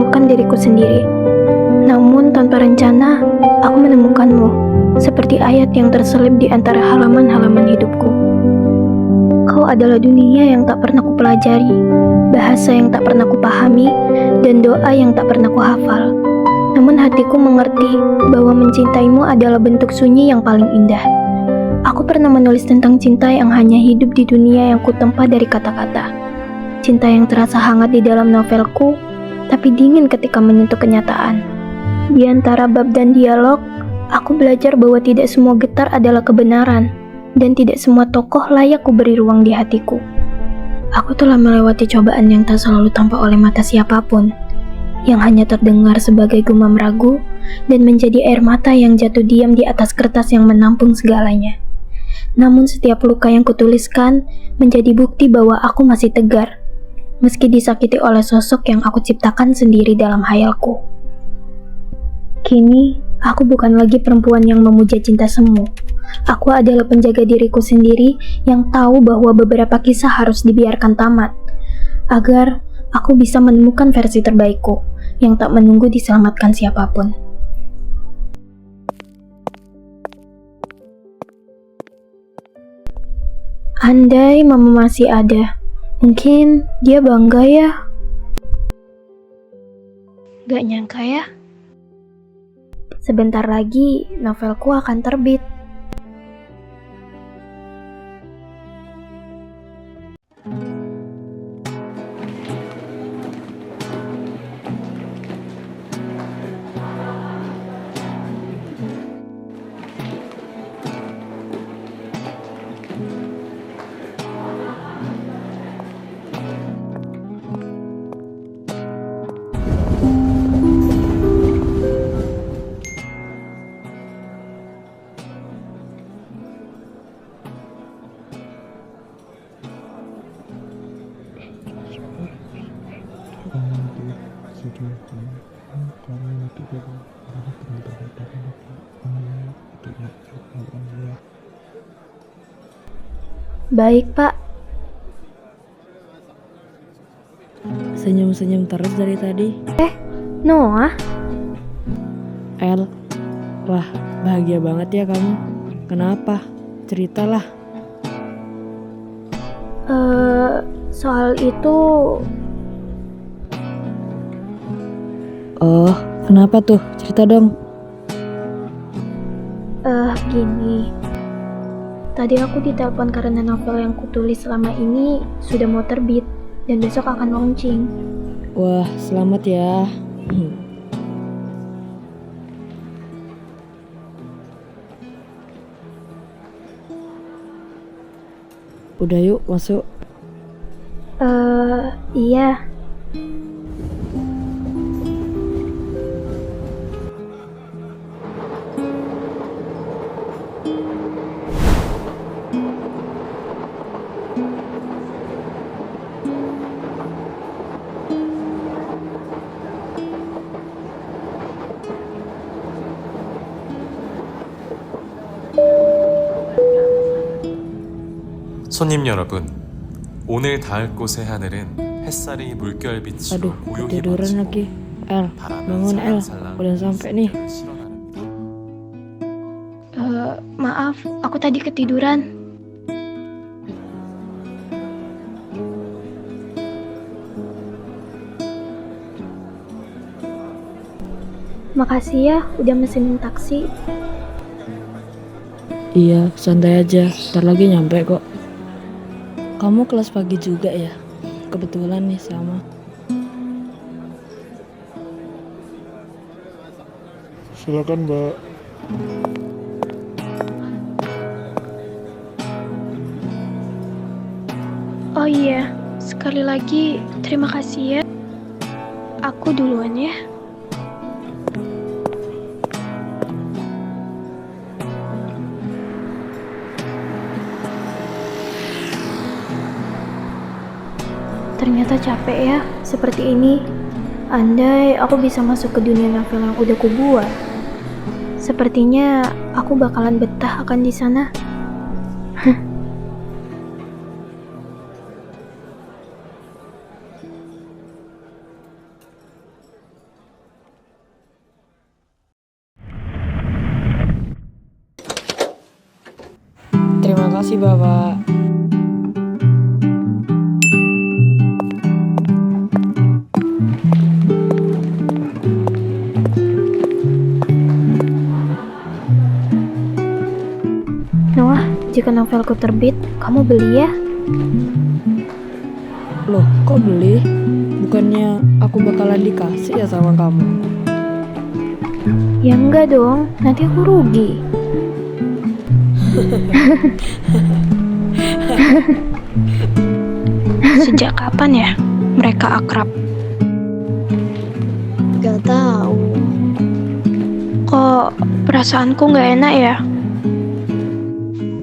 menemukan diriku sendiri. Namun tanpa rencana, aku menemukanmu, seperti ayat yang terselip di antara halaman-halaman hidupku. Kau adalah dunia yang tak pernah kupelajari, bahasa yang tak pernah kupahami, dan doa yang tak pernah kuhafal. Namun hatiku mengerti bahwa mencintaimu adalah bentuk sunyi yang paling indah. Aku pernah menulis tentang cinta yang hanya hidup di dunia yang kutempa dari kata-kata. Cinta yang terasa hangat di dalam novelku, tapi dingin ketika menyentuh kenyataan. Di antara bab dan dialog, aku belajar bahwa tidak semua getar adalah kebenaran, dan tidak semua tokoh layak kuberi ruang di hatiku. Aku telah melewati cobaan yang tak selalu tampak oleh mata siapapun, yang hanya terdengar sebagai gumam ragu, dan menjadi air mata yang jatuh diam di atas kertas yang menampung segalanya. Namun setiap luka yang kutuliskan menjadi bukti bahwa aku masih tegar, meski disakiti oleh sosok yang aku ciptakan sendiri dalam hayalku. Kini, aku bukan lagi perempuan yang memuja cinta semu. Aku adalah penjaga diriku sendiri yang tahu bahwa beberapa kisah harus dibiarkan tamat, agar aku bisa menemukan versi terbaikku yang tak menunggu diselamatkan siapapun. Andai mama masih ada, mungkin dia bangga ya. Gak nyangka ya, sebentar lagi novelku akan terbit. Baik, Pak. Senyum-senyum terus dari tadi. Noah, El, wah bahagia banget ya kamu. Kenapa? Ceritalah. soal itu Oh, kenapa tuh? Cerita dong. gini. Tadi aku ditelepon karena novel yang kutulis selama ini sudah mau terbit dan besok akan launching. Wah, selamat ya. Udah yuk masuk. Iya. 손님 여러분, 오늘 닿을 곳의 하늘은 햇살이 물결빛으로 Aduh, 고요히 ketiduran 번지고 lagi. El, 바람은 bangun El. 살랑살랑 Udah sampai nih. 이슬을 실어나릅니다. Maaf, aku tadi ketiduran. Makasih ya udah mesenin taksi. Iya, santai aja. Ntar lagi nyampe kok. Kamu kelas pagi juga ya? Kebetulan nih sama. Silakan Mbak. Oh iya, sekali lagi terima kasih ya. Aku duluan ya. Ternyata capek ya, seperti ini. Andai aku bisa masuk ke dunia novel yang udah kubuat, sepertinya aku bakalan betah akan di sana. kasih Bapak. Noah, jika novelku terbit, kamu beli ya? Loh, kok beli? Bukannya aku bakalan dikasih ya sama kamu? Ya enggak dong, nanti aku rugi. Sejak kapan ya mereka akrab? Gak tahu. Kok perasaanku nggak enak ya?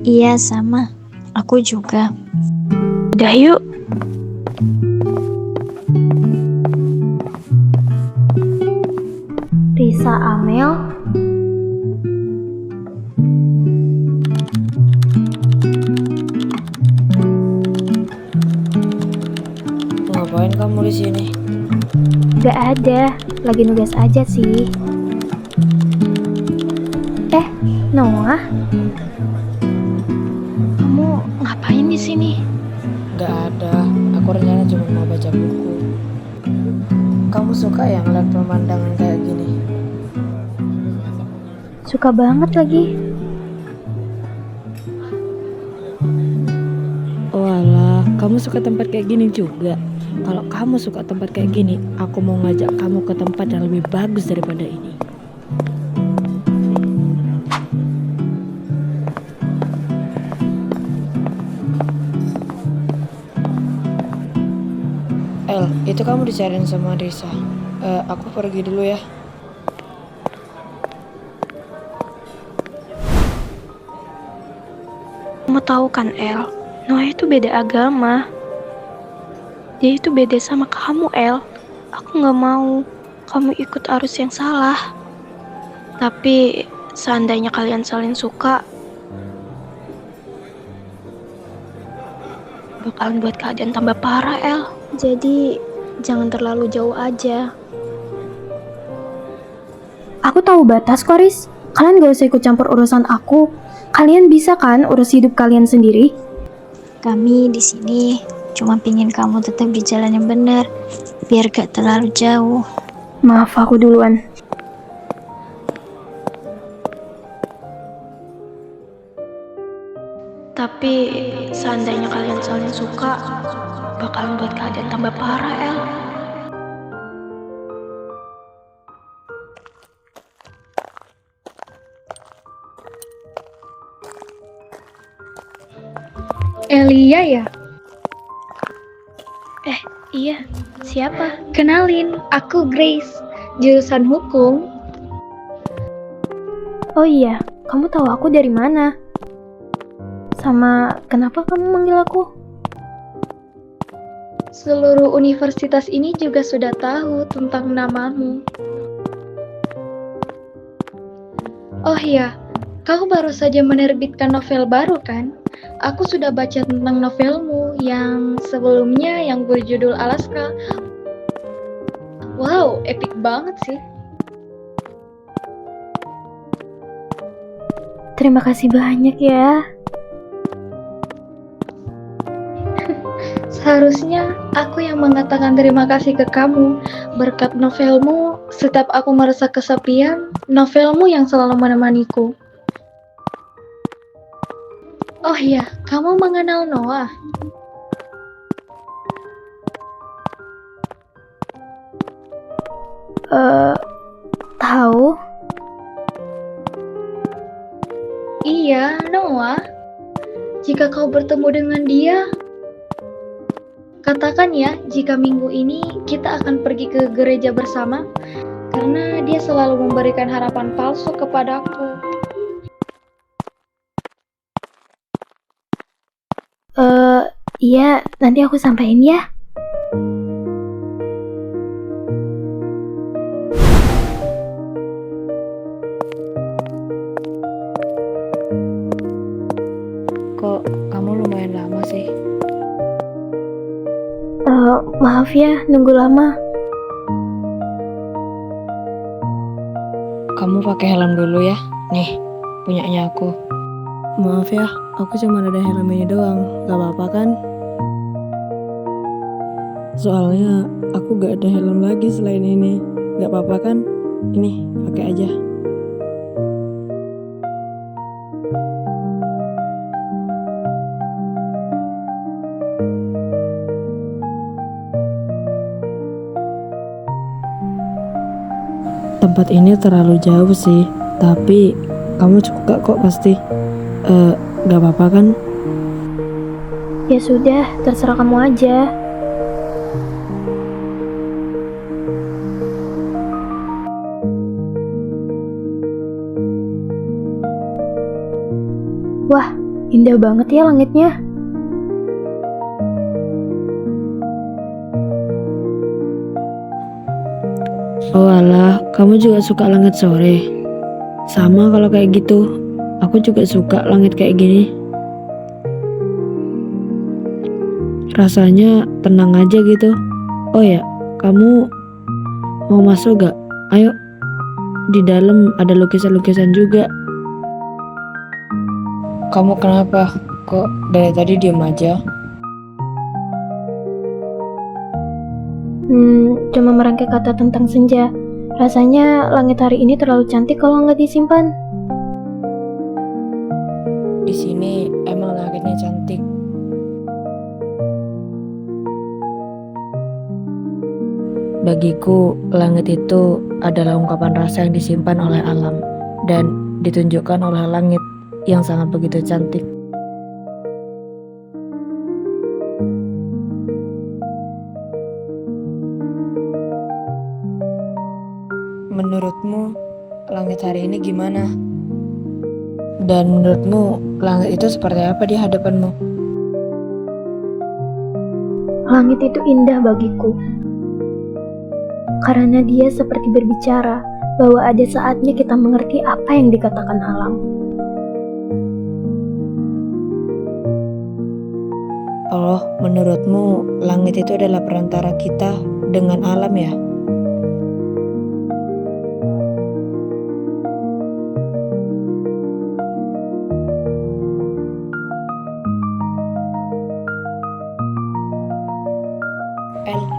Iya sama. Aku juga. Udah yuk. Risa Amel. Ngapain kamu di sini? Gak ada, lagi nugas aja sih. Noah, kamu ngapain di sini? Gak ada. Aku rencana cuma mau baca buku. Kamu suka ya ngeliat pemandangan kayak gini? Suka banget lagi. Walah, kamu suka tempat kayak gini juga. Kalau kamu suka tempat kayak gini, aku mau ngajak kamu ke tempat yang lebih bagus daripada ini. El, itu kamu dicariin sama Risa. Aku pergi dulu ya. Kamu tahu kan El, Noah itu beda agama. Dia itu beda sama kamu El. Aku gak mau kamu ikut arus yang salah. Tapi seandainya kalian saling suka, bakalan buat keadaan tambah parah El. Jadi jangan terlalu jauh aja. Aku tahu batas kok Riz. Kalian gak usah ikut campur urusan aku. Kalian bisa kan urus hidup kalian sendiri? Kami di sini cuma pingin kamu tetap di jalan yang benar, biar gak terlalu jauh. Maaf aku duluan. Tapi seandainya kalian saling suka, bakalan buat keadaan tambah parah El. Elia ya? Iya, siapa? Kenalin, aku Grace, jurusan hukum. Oh iya, kamu tahu aku dari mana? Sama kenapa kamu manggil aku? Seluruh universitas ini juga sudah tahu tentang namamu. Oh iya, kau baru saja menerbitkan novel baru kan? Aku sudah baca tentang novelmu yang sebelumnya yang berjudul Alaska. Wow, epic banget sih. Terima kasih banyak ya. Seharusnya aku yang mengatakan terima kasih ke kamu. Berkat novelmu, setiap aku merasa kesepian, novelmu yang selalu menemaniku. Oh iya, kamu mengenal Noah? Tahu? Iya, Noah. Jika kau bertemu dengan dia, katakan ya, jika minggu ini kita akan pergi ke gereja bersama, karena dia selalu memberikan harapan palsu kepadaku. Iya, nanti aku sampein ya. Kok kamu lumayan lama sih? Maaf ya, nunggu lama. Kamu pakai helm dulu ya. Nih, punyanya aku. Maaf ya, aku cuma ada helm ini doang. Gak apa-apa kan? Soalnya aku gak ada helm lagi selain ini. Gak apa-apa kan? Ini, pakai aja. Tempat ini terlalu jauh sih, tapi kamu suka kok pasti. Gak apa-apa kan? Ya sudah, terserah kamu aja. Wah, indah banget ya langitnya. Oh alah, kamu juga suka langit sore? Sama kalau kayak gitu, aku juga suka langit kayak gini. Rasanya tenang aja gitu. Oh ya, kamu mau masuk gak? Ayo, di dalam ada lukisan-lukisan juga. Kamu kenapa? Kok dari tadi diem aja? Cuma merangkai kata tentang senja. Rasanya langit hari ini terlalu cantik kalau nggak disimpan. Di sini emang langitnya cantik. Bagiku, langit itu adalah ungkapan rasa yang disimpan oleh alam dan ditunjukkan oleh langit yang sangat begitu cantik. Menurutmu, langit hari ini gimana? Dan menurutmu, langit itu seperti apa di hadapanmu? Langit itu indah bagiku. Karena dia seperti berbicara bahwa ada saatnya kita mengerti apa yang dikatakan alam. Oh, menurutmu langit itu adalah perantara kita dengan alam ya?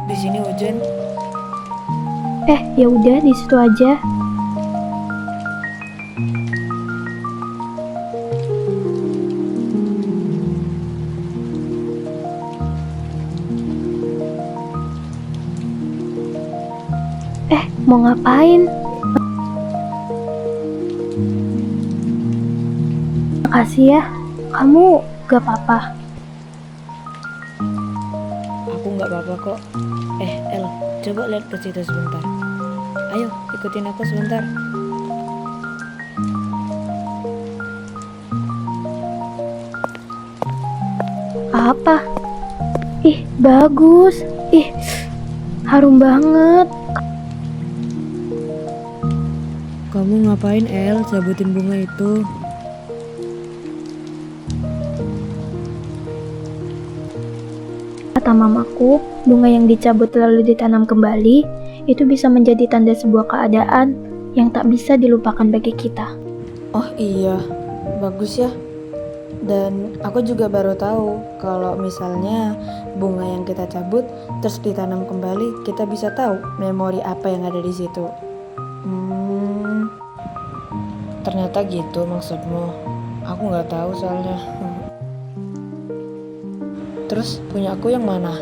Di sini hujan. Ya udah di situ aja. Mau ngapain? Makasih ya, kamu gak apa-apa. Aku nggak apa-apa kok. El, coba lihat ke situ sebentar. Ayo, ikutin aku sebentar. Apa? Bagus. Harum banget. Kamu ngapain, El, cabutin bunga itu? Kata mamaku, bunga yang dicabut lalu ditanam kembali itu bisa menjadi tanda sebuah keadaan yang tak bisa dilupakan bagi kita. Oh iya, bagus ya. Dan aku juga baru tahu kalau misalnya bunga yang kita cabut terus ditanam kembali, kita bisa tahu memori apa yang ada di situ. Ternyata gitu maksudmu. Aku nggak tahu soalnya. Terus punya aku yang mana?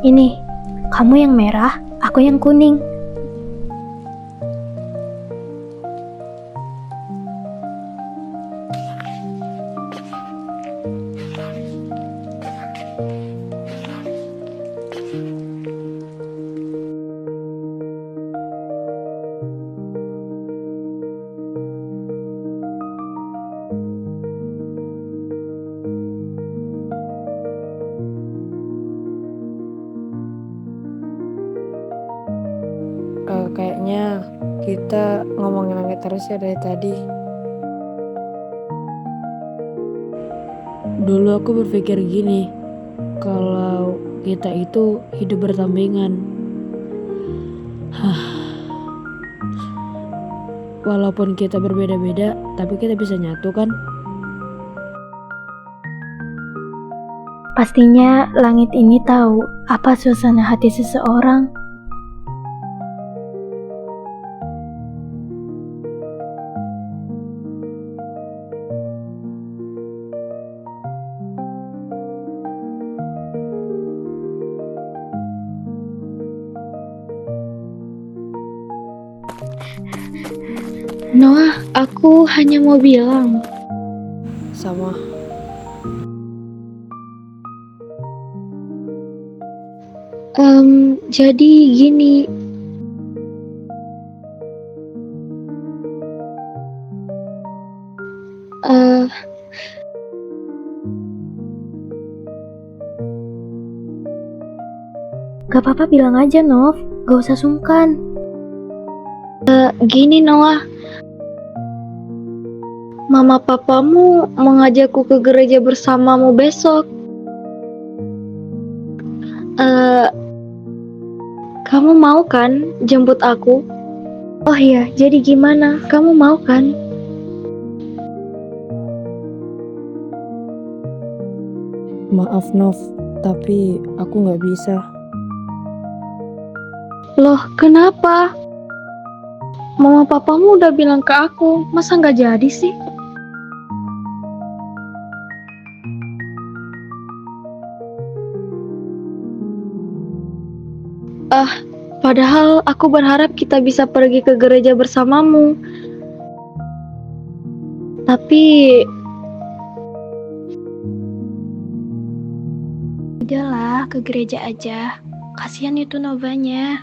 Ini, kamu yang merah, aku yang kuning. Kayaknya kita ngomongin langit terus ya dari tadi. Dulu aku berpikir gini, kalau kita itu hidup berdampingan. Walaupun kita berbeda-beda, tapi kita bisa nyatu kan? Pastinya langit ini tahu apa suasana hati seseorang. Noah, aku hanya mau bilang, Sama. jadi gini, eh Gak apa-apa, bilang aja, Nov. Gak usah sungkan. gini Noah, mama papamu mengajakku ke gereja bersamamu besok. Eh, kamu mau kan jemput aku? Oh iya, jadi gimana? Kamu mau kan? Maaf Nov, tapi aku nggak bisa. Loh, kenapa? Mama papamu udah bilang ke aku, masa nggak jadi sih? Padahal aku berharap kita bisa pergi ke gereja bersamamu. Tapi, Udahlah, ke gereja aja. Kasihan itu Novanya.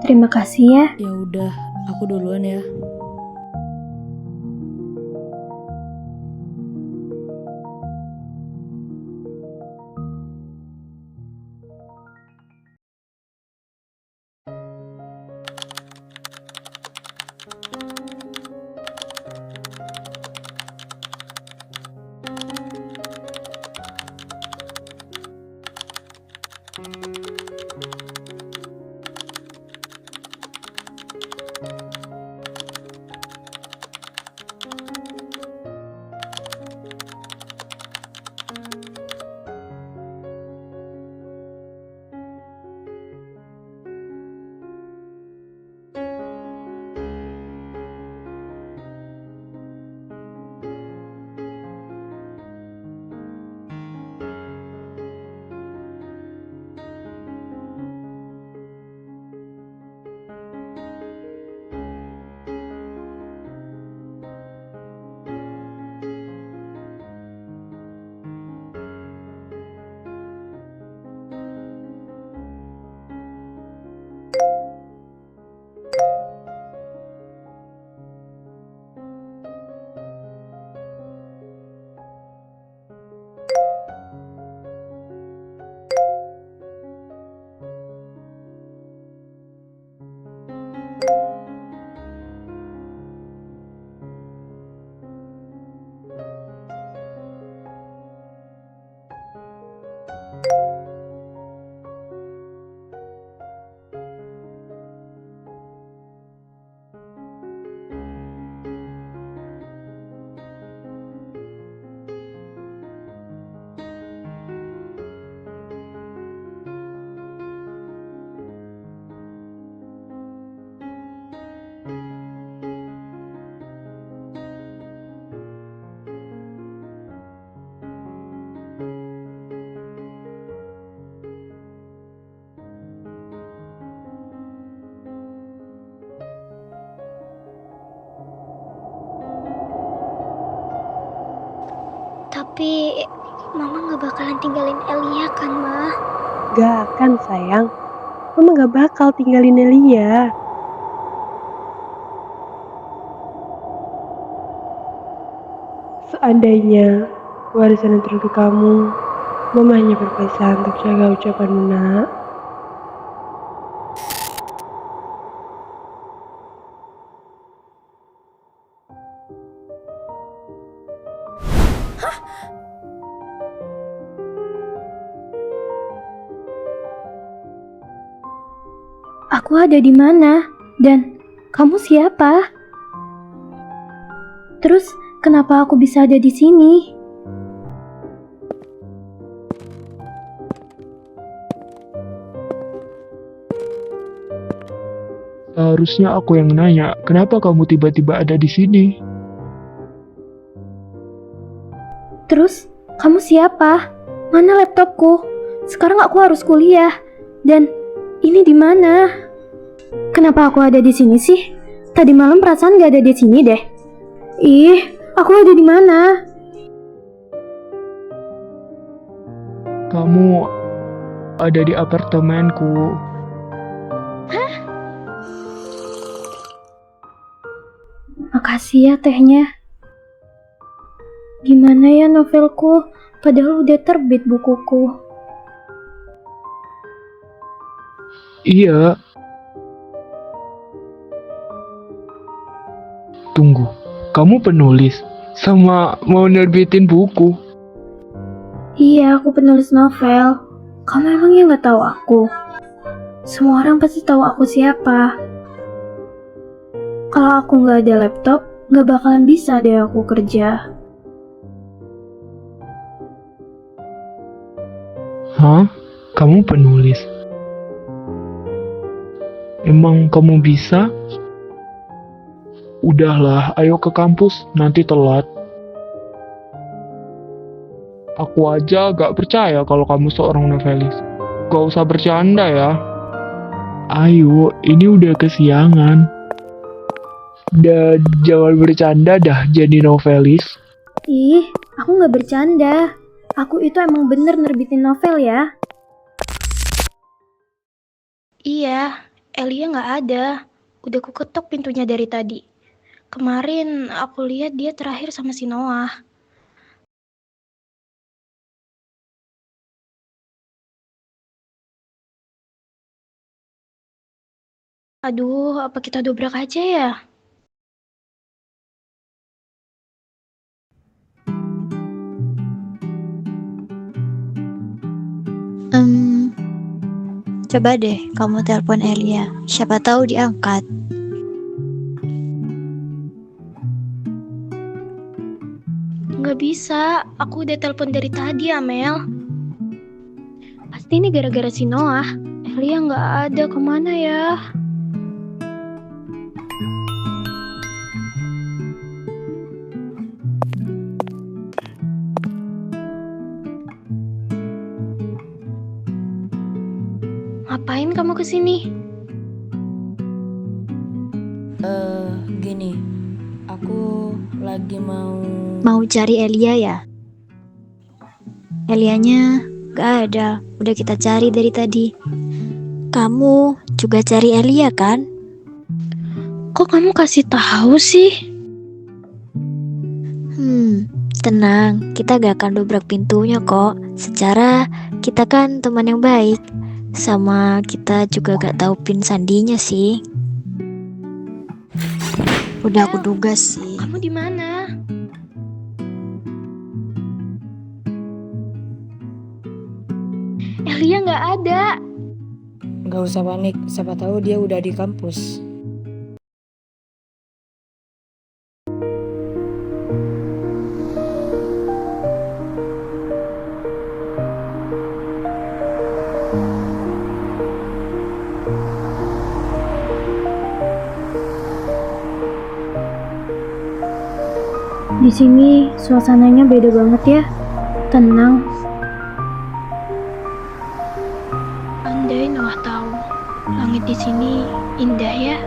Terima kasih ya. Ya udah, aku duluan ya. Tapi Mama gak bakalan tinggalin Elia kan, Ma? Gak akan sayang, Mama gak bakal tinggalin Elia. Seandainya warisan itu ke kamu, Mama hanya berpesan untuk jaga ucapanmu, Nak. Aku ada di mana? Dan kamu siapa? Terus kenapa aku bisa ada di sini? Seharusnya aku yang nanya, kenapa kamu tiba-tiba ada di sini? Terus kamu siapa? Mana laptopku? Sekarang aku harus kuliah. Dan ini di mana? Kenapa aku ada di sini sih? Tadi malam perasaan gak ada di sini deh. Ih, aku ada di mana? Kamu ada di apartemenku. Makasih ya tehnya. Gimana ya novelku? Padahal udah terbit bukuku. Iya. Tunggu, kamu penulis sama mau nerbitin buku? Iya, aku penulis novel. Kamu emangnya gak tahu aku? Semua orang pasti tahu aku siapa. Kalau aku gak ada laptop, gak bakalan bisa deh aku kerja. Hah? Kamu penulis? Emang kamu bisa? Udahlah, ayo ke kampus, nanti telat. Aku aja gak percaya kalau kamu seorang novelis. Gak usah bercanda ya. Ayo, ini udah kesiangan. Dan jangan bercanda dah jadi novelis. Ih, aku gak bercanda. Aku itu emang bener nerbitin novel ya. Iya, Elia gak ada. Udah ku ketok pintunya dari tadi. Kemarin aku lihat dia terakhir sama si Noah. Aduh, apa kita dobrak aja ya? Coba deh kamu telepon Elia. Siapa tahu diangkat. Nggak bisa, aku udah telepon dari tadi, Amel. Pasti ini gara-gara si Noah. Elia nggak ada, kemana ya? Ngapain kamu kesini? Gini, aku lagi Mau cari Elia ya? Elianya gak ada. Udah kita cari dari tadi. Kamu juga cari Elia kan? Kok kamu kasih tahu sih? Tenang, kita gak akan dobrak pintunya kok. Secara kita kan teman yang baik. Sama kita juga gak tahu pin sandinya sih. Udah aku duga sih. Kamu di mana? Elia nggak ada. Gak usah panik, siapa tahu dia udah di kampus. Di sini suasananya beda banget ya. Tenang. Andai Noah tahu, langit di sini indah ya.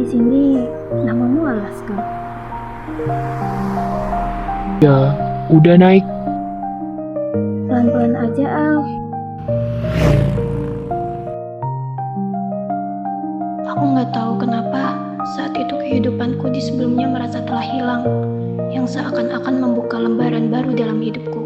Di sini namamu Alaska. Ya, udah naik. Pelan-pelan aja, Al. Aku nggak tahu kenapa saat itu kehidupanku di sebelumnya merasa telah hilang, yang seakan-akan membuka lembaran baru dalam hidupku.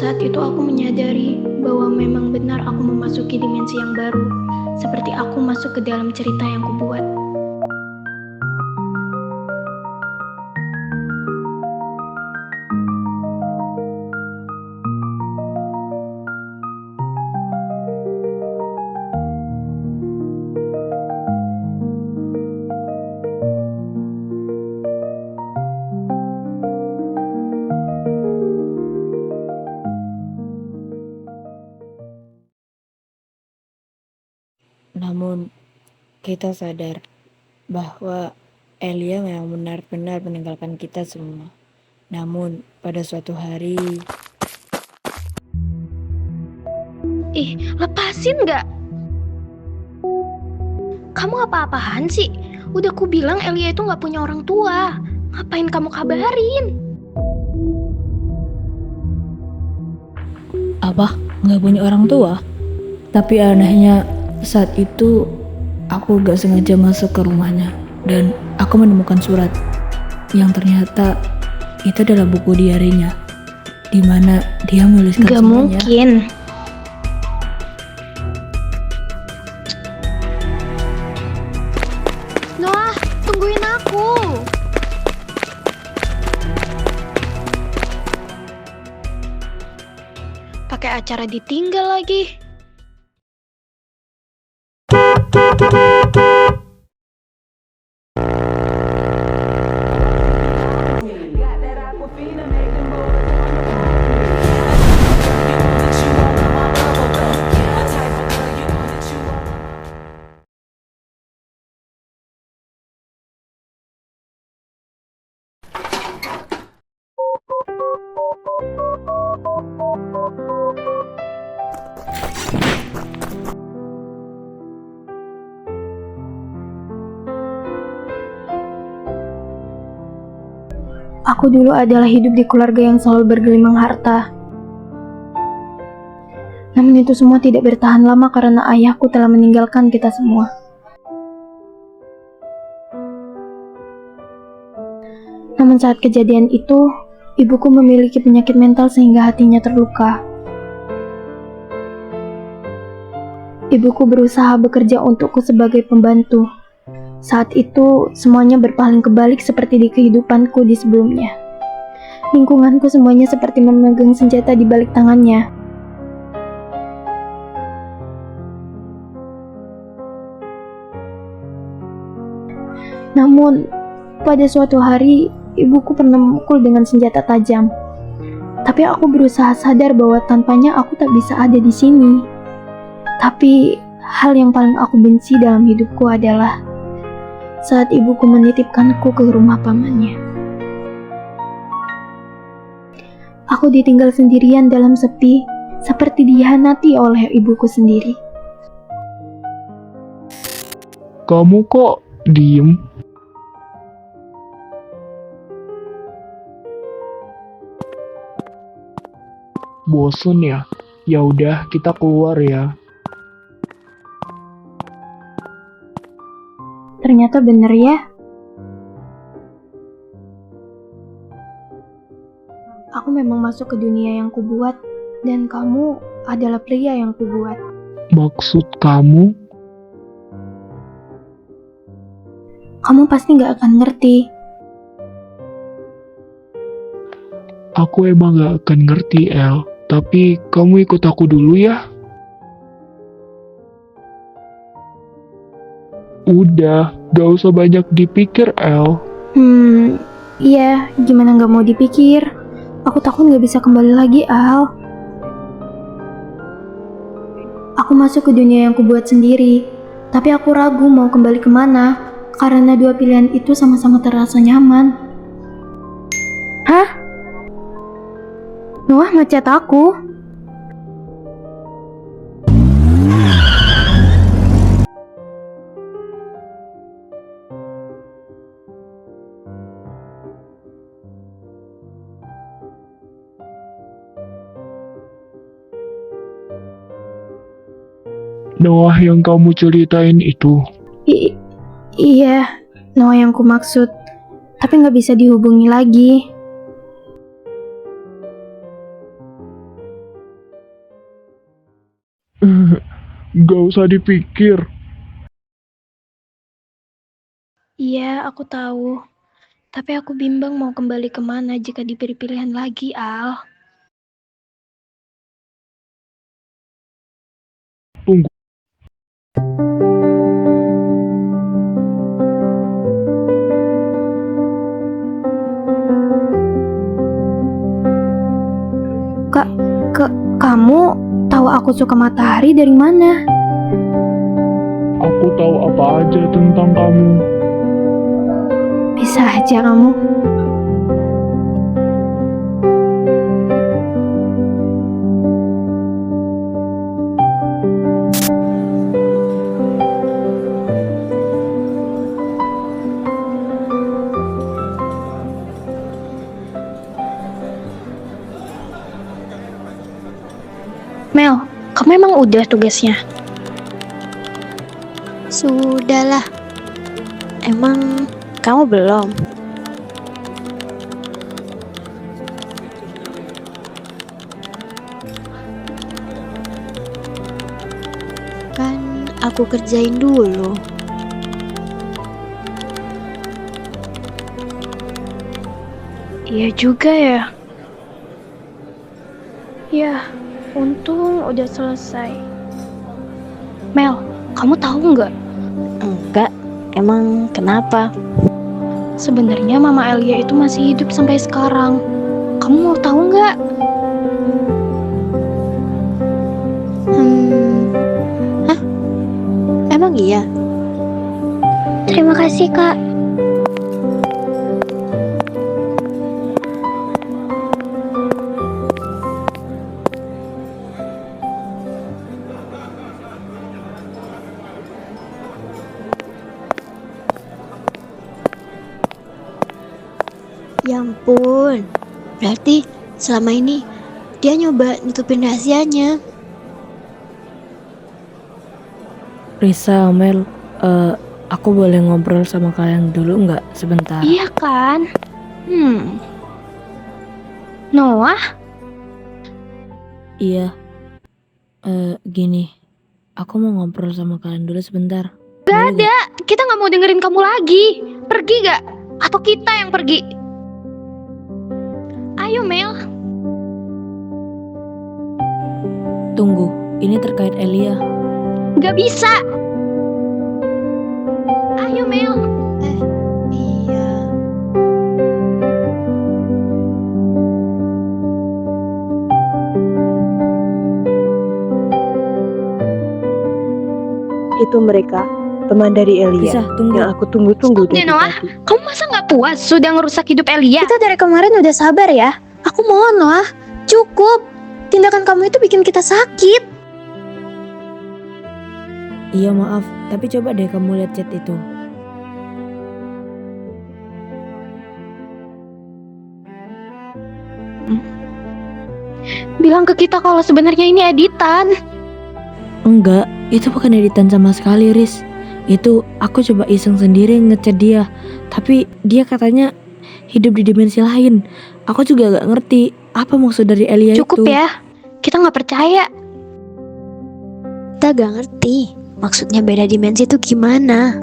Saat itu aku menyadari bahwa memang benar aku memasuki dimensi yang baru, seperti aku masuk ke dalam cerita yang kubuat. Namun, kita sadar bahwa Elia memang benar-benar meninggalkan kita semua. Namun, pada suatu hari, Ih, lepasin nggak? Kamu apa-apaan sih? Udah ku bilang Elia itu nggak punya orang tua. Ngapain kamu kabarin? apa? Nggak punya orang tua? Tapi anehnya, saat itu aku gak sengaja masuk ke rumahnya dan aku menemukan surat yang ternyata itu adalah buku diarinya, di mana dia menuliskan Gak semuanya. mungkin. Noah, tungguin aku. Pakai acara ditinggal lagi. Aku dulu adalah hidup di keluarga yang selalu bergelimang harta. Namun itu semua tidak bertahan lama karena ayahku telah meninggalkan kita semua. Namun saat kejadian itu, ibuku memiliki penyakit mental sehingga hatinya terluka. Ibuku berusaha bekerja untukku sebagai pembantu. Saat itu, semuanya berpaling kebalik seperti di kehidupanku di sebelumnya. Lingkunganku semuanya seperti memegang senjata di balik tangannya. Namun, pada suatu hari, ibuku pernah memukul dengan senjata tajam. Tapi aku berusaha sadar bahwa tanpanya aku tak bisa ada di sini. Tapi, hal yang paling aku benci dalam hidupku adalah saat ibuku menitipkanku ke rumah pamannya. Aku ditinggal sendirian dalam sepi, seperti dihianati oleh ibuku sendiri. Kamu kok diem? Bosen ya? Ya udah, kita keluar ya. Ternyata bener ya. Aku memang masuk ke dunia yang kubuat, dan kamu adalah pria yang kubuat. Maksud kamu? Kamu pasti gak akan ngerti. Aku emang gak akan ngerti, El. Tapi kamu ikut aku dulu ya. Udah, gak usah banyak dipikir, El. Iya, gimana gak mau dipikir? Aku takut gak bisa kembali lagi, Al. Aku masuk ke dunia yang kubuat sendiri, tapi aku ragu mau kembali kemana, karena dua pilihan itu sama-sama terasa nyaman. Hah? Noah ngechat aku. Noah yang kamu ceritain itu. Iya, Noah yang ku maksud, tapi gak bisa dihubungi lagi. Gak usah dipikir. Iya, aku tahu. Tapi aku bimbang mau kembali kemana jika diberi pilihan lagi, Al. Tunggu. Kak, kamu tahu aku suka matahari dari mana? Aku tahu apa aja tentang kamu. Bisa aja kamu. Mel, kamu emang udah tugasnya? Sudahlah. Emang kamu belum? Kan aku kerjain dulu. Iya juga ya. Ya, untung udah selesai. Mel, kamu tahu nggak? Enggak. Emang kenapa? Sebenarnya Mama Elia itu masih hidup sampai sekarang. Kamu mau tahu nggak? Hah? Emang iya? Terima kasih, Kak. Ya ampun. Berarti selama ini dia nyoba nutupin rahasianya. Risa, Mel, aku boleh ngobrol sama kalian dulu nggak sebentar? Iya kan? Noah? Iya. Gini, aku mau ngobrol sama kalian dulu sebentar. Gak ada. Kita nggak mau dengerin kamu lagi. Pergi gak? Atau kita yang pergi? Ayo, Mel. Tunggu, ini terkait Elia. Gak bisa. Ayo, Mel. Iya. Itu mereka, teman dari Elia. Risa, tunggu. Yang aku tunggu-tunggu Stop deh, dari Noah. tadi. Kamu masa nggak puas sudah ngerusak hidup Elia? Kita dari kemarin udah sabar ya. Aku mohon Noah, cukup. Tindakan kamu itu bikin kita sakit. Iya maaf, tapi coba deh kamu lihat chat itu. Bilang ke kita kalau sebenarnya ini editan. Enggak, itu bukan editan sama sekali, Riz. Itu aku coba iseng sendiri ngechat dia. Tapi dia katanya hidup di dimensi lain. Aku juga gak ngerti apa maksud dari Elia Cukup itu. ya. Kita nggak percaya. Kita gak ngerti maksudnya beda dimensi itu gimana.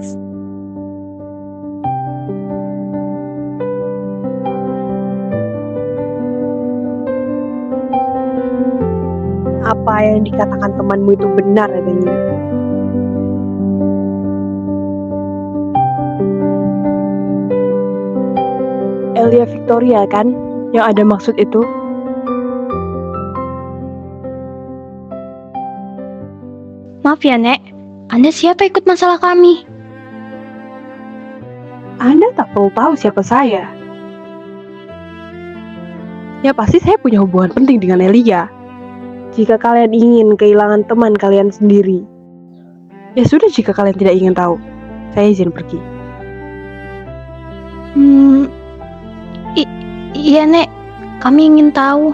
Apa yang dikatakan temanmu itu benar adanya. Elia Victoria kan yang ada maksud itu? Maaf ya, Nek. Anda siapa ikut masalah kami? Anda tak perlu tahu siapa saya. Ya pasti saya punya hubungan penting dengan Elia. Jika kalian ingin kehilangan teman kalian sendiri, ya sudah jika kalian tidak ingin tahu, saya izin pergi. Iya, Nek. Kami ingin tahu.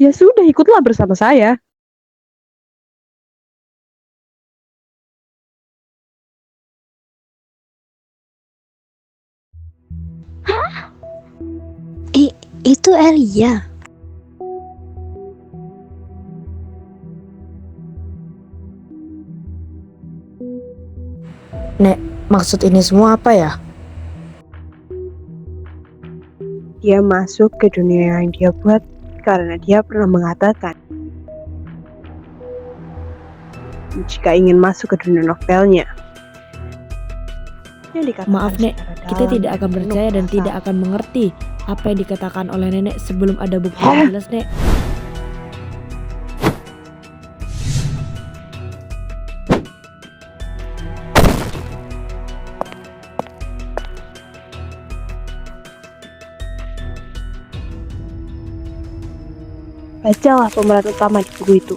Ya sudah, ikutlah bersama saya. Itu Elia. Nek, maksud ini semua apa ya? Dia masuk ke dunia yang dia buat karena dia pernah mengatakan jika ingin masuk ke dunia novelnya. Yang dikatakan Maaf Nek, secara kita dalam tidak akan penuh percaya dan perasaan. tidak akan mengerti apa yang dikatakan oleh nenek sebelum ada bukti yang jelas Nek. Bacalah pemeran utama di buku itu.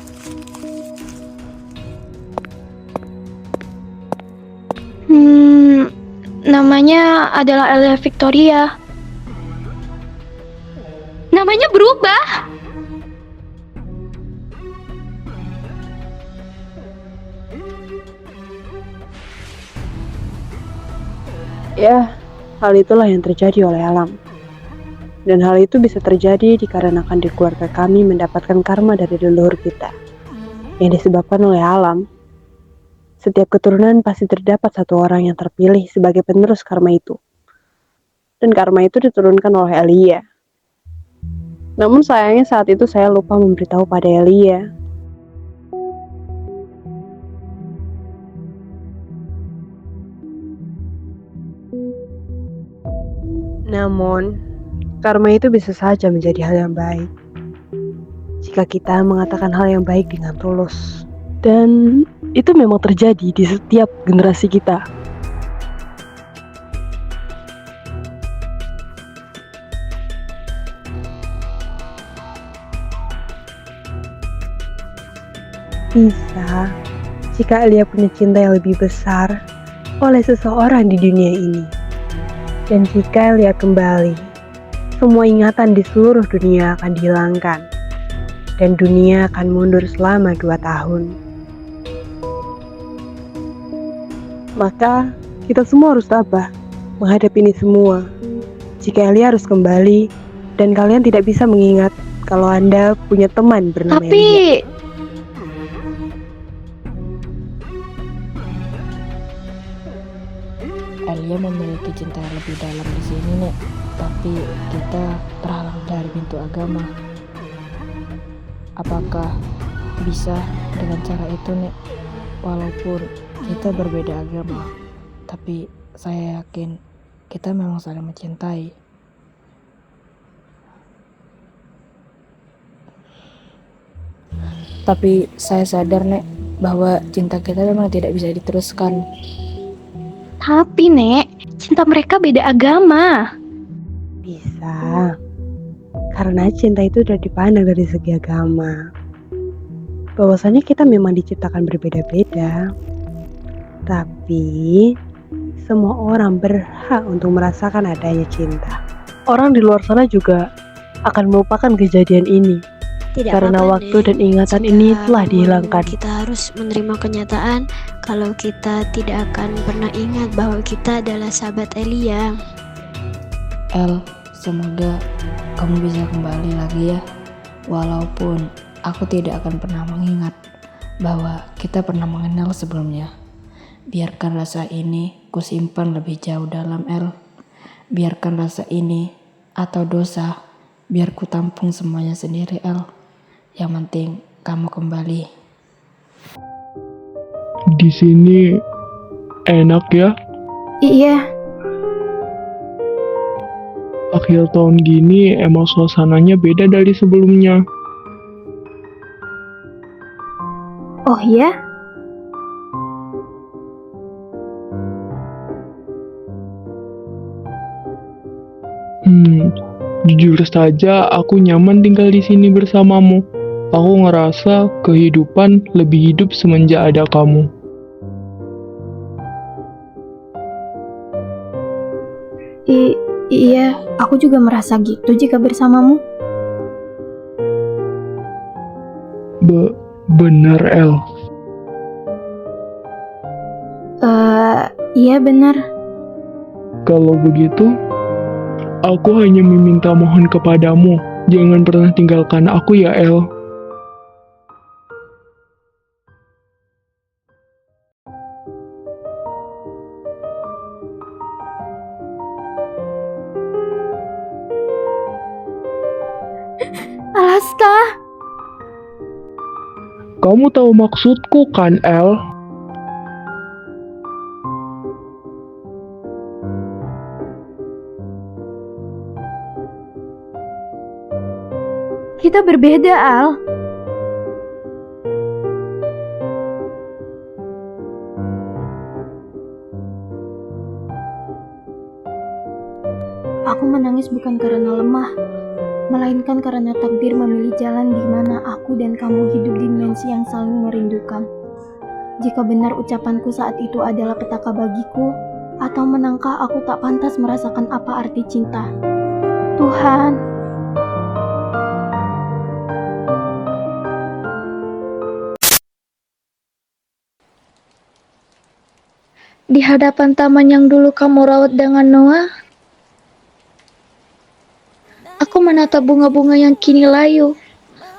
Namanya adalah Elia Victoria. Namanya berubah. Ya, hal itulah yang terjadi oleh alam. Dan hal itu bisa terjadi dikarenakan di keluarga kami mendapatkan karma dari leluhur kita, yang disebabkan oleh alam. Setiap keturunan pasti terdapat satu orang yang terpilih sebagai penerus karma itu. Dan karma itu diturunkan oleh Elia. Namun sayangnya saat itu saya lupa memberitahu pada Elia. Namun, karma itu bisa saja menjadi hal yang baik jika kita mengatakan hal yang baik dengan tulus. Dan itu memang terjadi di setiap generasi kita. Bisa jika Elia punya cinta yang lebih besar oleh seseorang di dunia ini. Dan jika Elia kembali, semua ingatan di seluruh dunia akan dihilangkan. Dan dunia akan mundur selama 2 tahun. Maka, kita semua harus tabah menghadapi ini semua. Jika Elia harus kembali, dan kalian tidak bisa mengingat kalau Anda punya teman bernama Elia. Tapi Elia memiliki cinta yang lebih dalam di sini Nek, tapi kita terhalang dari pintu agama. Apakah bisa dengan cara itu Nek? Walaupun kita berbeda agama, tapi saya yakin kita memang saling mencintai. Tapi saya sadar Nek, bahwa cinta kita memang tidak bisa diteruskan. Tapi Nek, cinta mereka beda agama. Bisa. Karena cinta itu sudah dipandang dari segi agama. Bahwasanya kita memang diciptakan berbeda-beda. Tapi semua orang berhak untuk merasakan adanya cinta. Orang di luar sana juga akan melupakan kejadian ini. Tidak Karena apa-apa, waktu Nek. dan ingatan Jika ini telah memang dihilangkan. Kita harus menerima kenyataan kalau kita tidak akan pernah ingat bahwa kita adalah sahabat Elia. El, semoga kamu bisa kembali lagi ya. Walaupun aku tidak akan pernah mengingat bahwa kita pernah mengenal sebelumnya. Biarkan rasa ini kusimpan lebih jauh dalam El. Biarkan rasa ini atau dosa, biar ku tampung semuanya sendiri El. Yang penting kamu kembali. Di sini enak ya. Iya, Akhir tahun gini emang suasananya beda dari sebelumnya. oh ya? Jujur saja aku nyaman tinggal di sini bersamamu. Aku ngerasa kehidupan lebih hidup semenjak ada kamu. Iya, aku juga merasa gitu jika bersamamu. Bener El. Iya benar. Kalau begitu, aku hanya meminta mohon kepadamu, jangan pernah tinggalkan aku ya El. Kamu tahu maksudku kan, El? Kita berbeda, Al. Aku menangis bukan karena lemah, melainkan karena takdir memilih jalan di mana aku dan kamu hidup di dimensi yang saling merindukan. Jika benar ucapanku saat itu adalah petaka bagiku, atau menangkah aku tak pantas merasakan apa arti cinta. Tuhan, Di hadapan taman yang dulu kamu rawat dengan Noah, aku menatap bunga-bunga yang kini layu.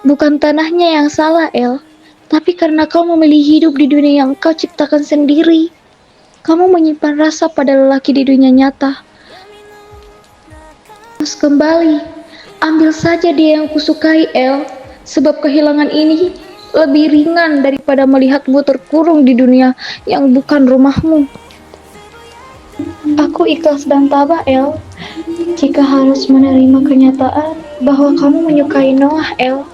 Bukan tanahnya yang salah, El, tapi karena kau memilih hidup di dunia yang kau ciptakan sendiri. Kamu menyimpan rasa pada lelaki di dunia nyata. Terus kembali, ambil saja dia yang kusukai, El, sebab kehilangan ini lebih ringan daripada melihatmu terkurung di dunia yang bukan rumahmu. Aku ikhlas dan tabah, El, jika harus menerima kenyataan bahwa kamu menyukai Noah, El.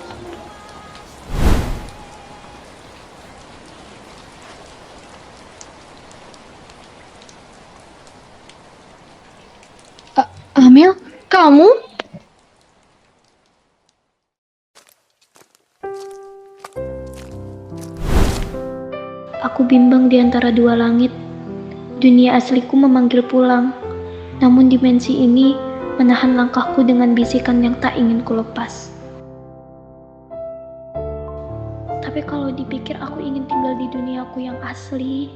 Amel, kamu? aku bimbang di antara dua langit. Dunia asliku memanggil pulang, namun dimensi ini menahan langkahku dengan bisikan yang tak ingin kulepas. Tapi kalau dipikir aku ingin tinggal di duniaku yang asli.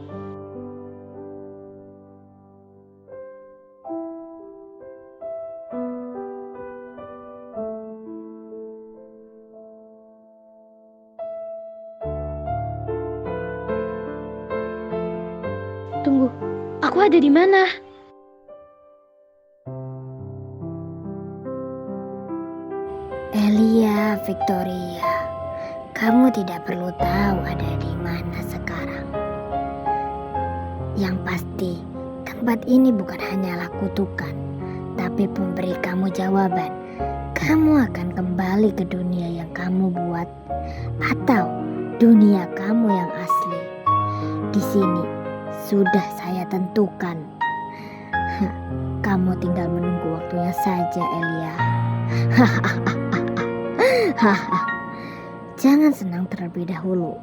Tunggu, aku ada di mana? Elia Victoria, kamu tidak perlu tahu ada di mana sekarang. Yang pasti, tempat ini bukan hanyalah kutukan, tapi pemberi kamu jawaban. Kamu akan kembali ke dunia yang kamu buat, atau dunia kamu yang asli. Di sini sudah saya tentukan. Kamu tinggal menunggu waktunya saja, Elia. Jangan senang terlebih dahulu.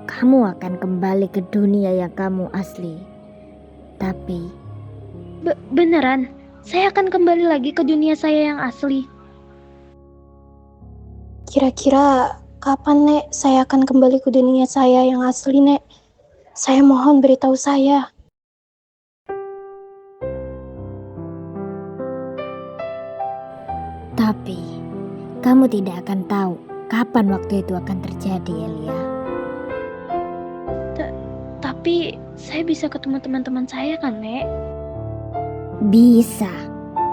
Kamu akan kembali ke dunia yang kamu asli. Tapi Beneran, saya akan kembali lagi ke dunia saya yang asli. Kira-kira kapan, Nek, saya akan kembali ke dunia saya yang asli, Nek? Saya mohon beritahu saya. Tapi kamu tidak akan tahu kapan waktu itu akan terjadi, Elia. Tapi saya bisa ketemu teman-teman saya kan, Nek? Bisa,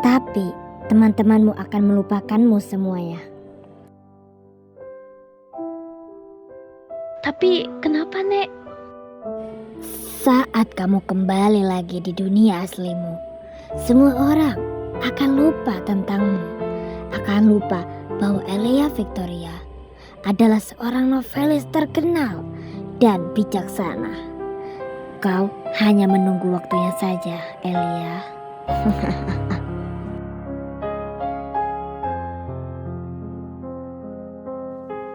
tapi teman-temanmu akan melupakanmu semuanya. Tapi kenapa, Nek? Saat kamu kembali lagi di dunia aslimu, semua orang akan lupa tentangmu. Akan lupa bahwa Elia Victoria adalah seorang novelis terkenal dan bijaksana. Kau hanya menunggu waktunya saja, Elia.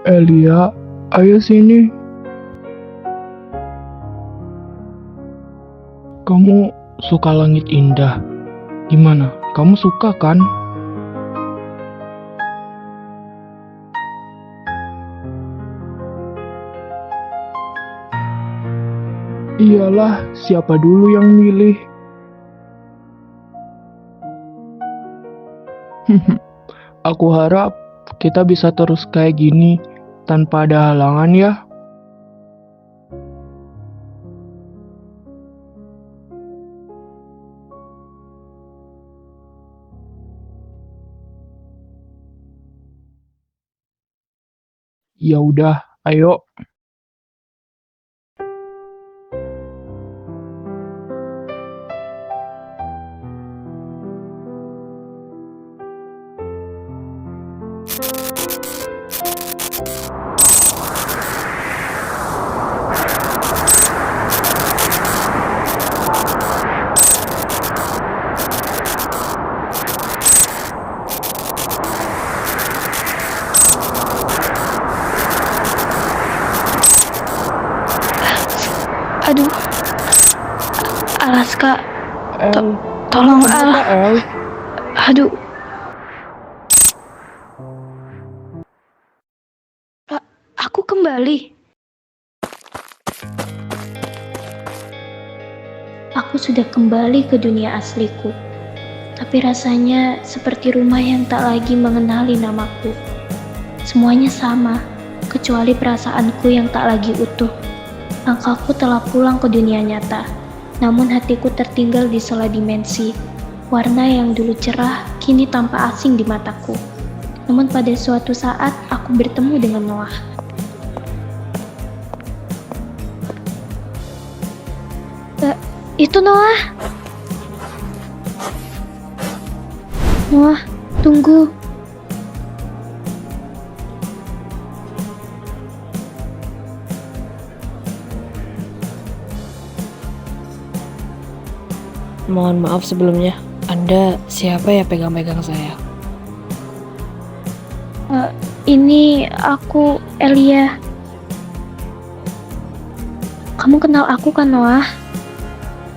Elia, ayo sini. Kamu suka langit indah? Gimana? Kamu suka kan? Iyalah, siapa dulu yang milih? Aku harap kita bisa terus kayak gini tanpa ada halangan ya. Ya udah, ayo. Aduh, Alaska, El, tolong kenapa, El? Aduh. Aku kembali. Aku sudah kembali ke dunia asliku. Tapi rasanya seperti rumah yang tak lagi mengenali namaku. Semuanya sama, kecuali perasaanku yang tak lagi utuh. Langkahku telah pulang ke dunia nyata, namun hatiku tertinggal di sela dimensi. Warna yang dulu cerah, kini tampak asing di mataku. Namun pada suatu saat, aku bertemu dengan Noah. Itu Noah. Noah, tunggu. Mohon maaf sebelumnya. Anda siapa ya pegang-pegang saya? Ini aku, Elia. Kamu kenal aku kan, Noah?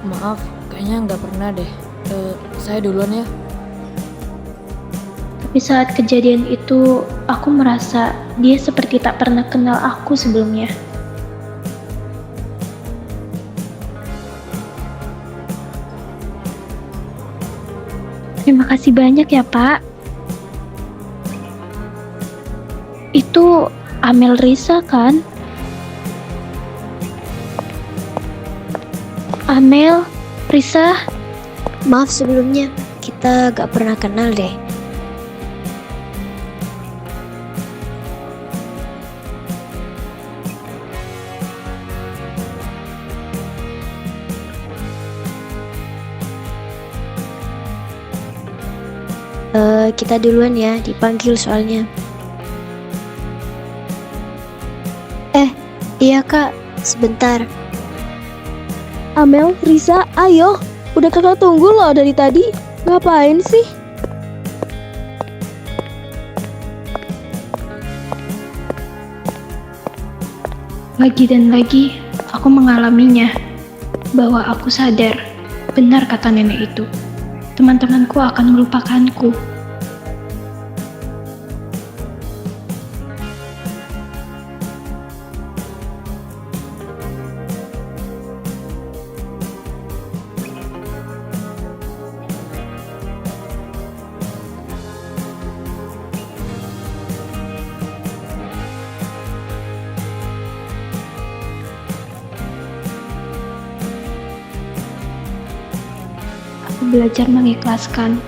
Maaf, kayaknya nggak pernah deh. Saya duluan ya. Tapi saat kejadian itu, aku merasa dia seperti tak pernah kenal aku sebelumnya. Terima kasih banyak ya, Pak. Itu Amel Risa kan? Amel, Risa, Maaf sebelumnya, kita gak pernah kenal deh. Kita duluan ya, dipanggil soalnya. Iya kak, sebentar. Amel, Risa, ayo. Udah kakak tunggu loh dari tadi. Ngapain sih? lagi dan lagi aku mengalaminya, bahwa aku sadar, benar kata nenek itu, teman-temanku akan melupakanku. Aku belajar mengikhlaskan.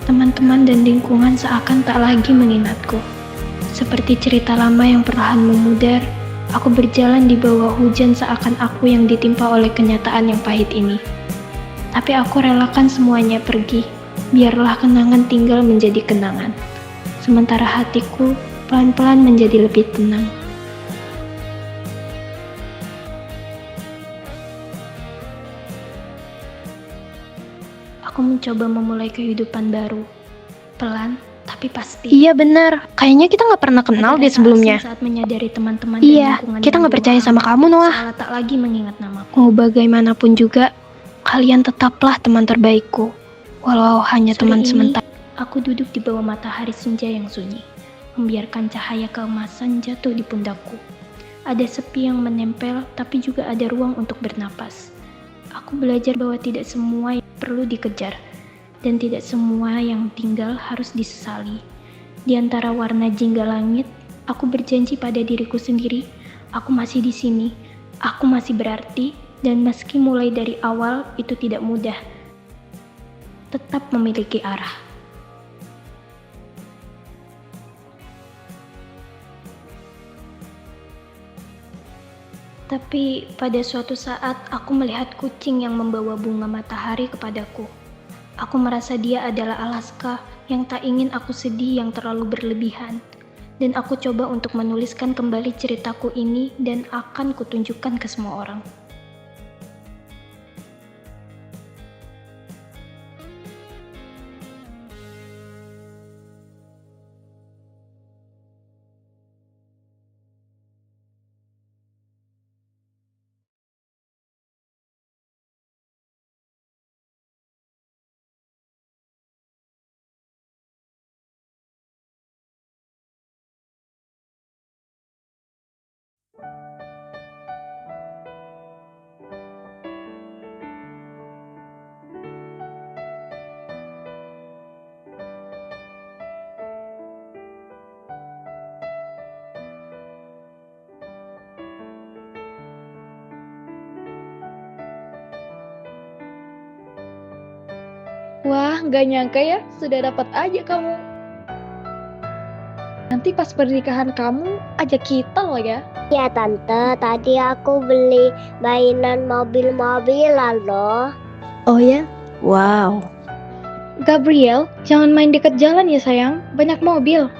Teman-teman dan lingkungan seakan tak lagi mengingatku. Seperti cerita lama yang perlahan memudar, aku berjalan di bawah hujan seakan aku yang ditimpa oleh kenyataan yang pahit ini. Tapi aku relakan semuanya pergi, biarlah kenangan tinggal menjadi kenangan. Sementara hatiku pelan-pelan menjadi lebih tenang. Aku mencoba memulai kehidupan baru. Pelan, tapi pasti. Iya benar, kayaknya kita nggak pernah kenal deh sebelumnya. Saat menyadari teman-teman dan lingkungan kita nggak percaya sama kamu, Noah. Salah tak lagi mengingat namaku. Mau bagaimanapun juga, kalian tetaplah teman terbaikku. Walau hanya teman sementara. Aku duduk di bawah matahari senja yang sunyi, membiarkan cahaya keemasan jatuh di pundakku. Ada sepi yang menempel, tapi juga ada ruang untuk bernapas. Aku belajar bahwa tidak semua yang perlu dikejar, dan tidak semua yang tinggal harus disesali. Di antara warna jingga langit, aku berjanji pada diriku sendiri, aku masih di sini, aku masih berarti, dan meski mulai dari awal itu tidak mudah, tetap memiliki arah. Tapi pada suatu saat aku melihat kucing yang membawa bunga matahari kepadaku. Aku merasa dia adalah Alaska yang tak ingin aku sedih yang terlalu berlebihan. Dan aku coba untuk menuliskan kembali ceritaku ini dan akan kutunjukkan ke semua orang. Wah, nggak nyangka ya, sudah dapat aja kamu. Nanti pas pernikahan kamu, ajak kita loh ya. Ya tante, tadi aku beli mainan mobil-mobilan loh. Oh ya? Wow. Gabriel, jangan main dekat jalan ya sayang, banyak mobil.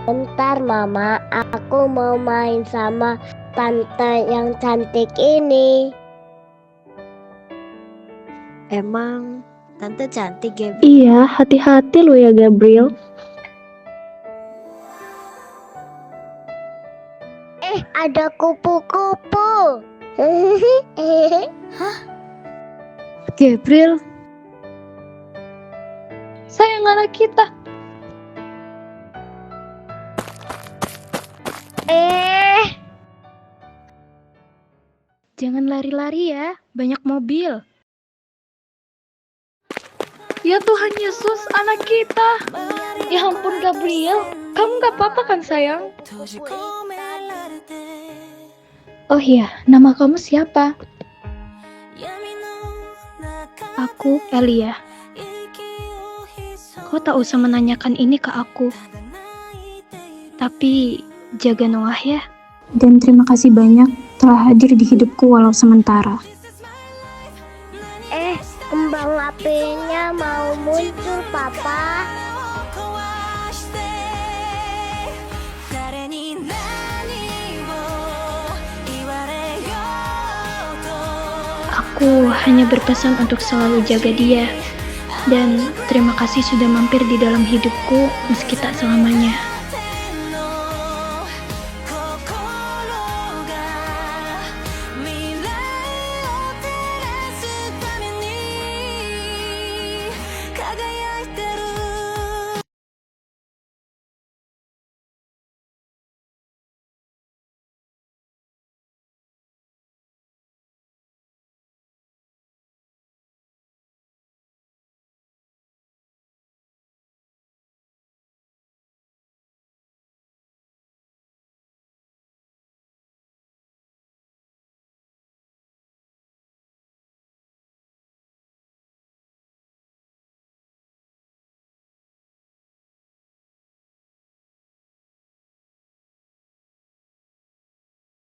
Bentar mama, aku mau main sama tante yang cantik ini. Emang tante cantik ya? Iya, hati-hati lo ya Gabriel. Ada kupu-kupu. Gabriel, sayang anak kita. Jangan lari-lari ya, banyak mobil. Ya Tuhan Yesus, anak kita. Ya ampun Gabriel, kamu gak apa-apa kan sayang? Oh iya, nama kamu siapa? Aku, Elia. Kau tak usah menanyakan ini ke aku. Tapi, jaga Noah ya. Dan terima kasih banyak telah hadir di hidupku walau sementara. Kembang apinya mau muncul, Papa. Aku hanya berpesan untuk selalu jaga dia. Dan terima kasih sudah mampir di dalam hidupku meski tak selamanya.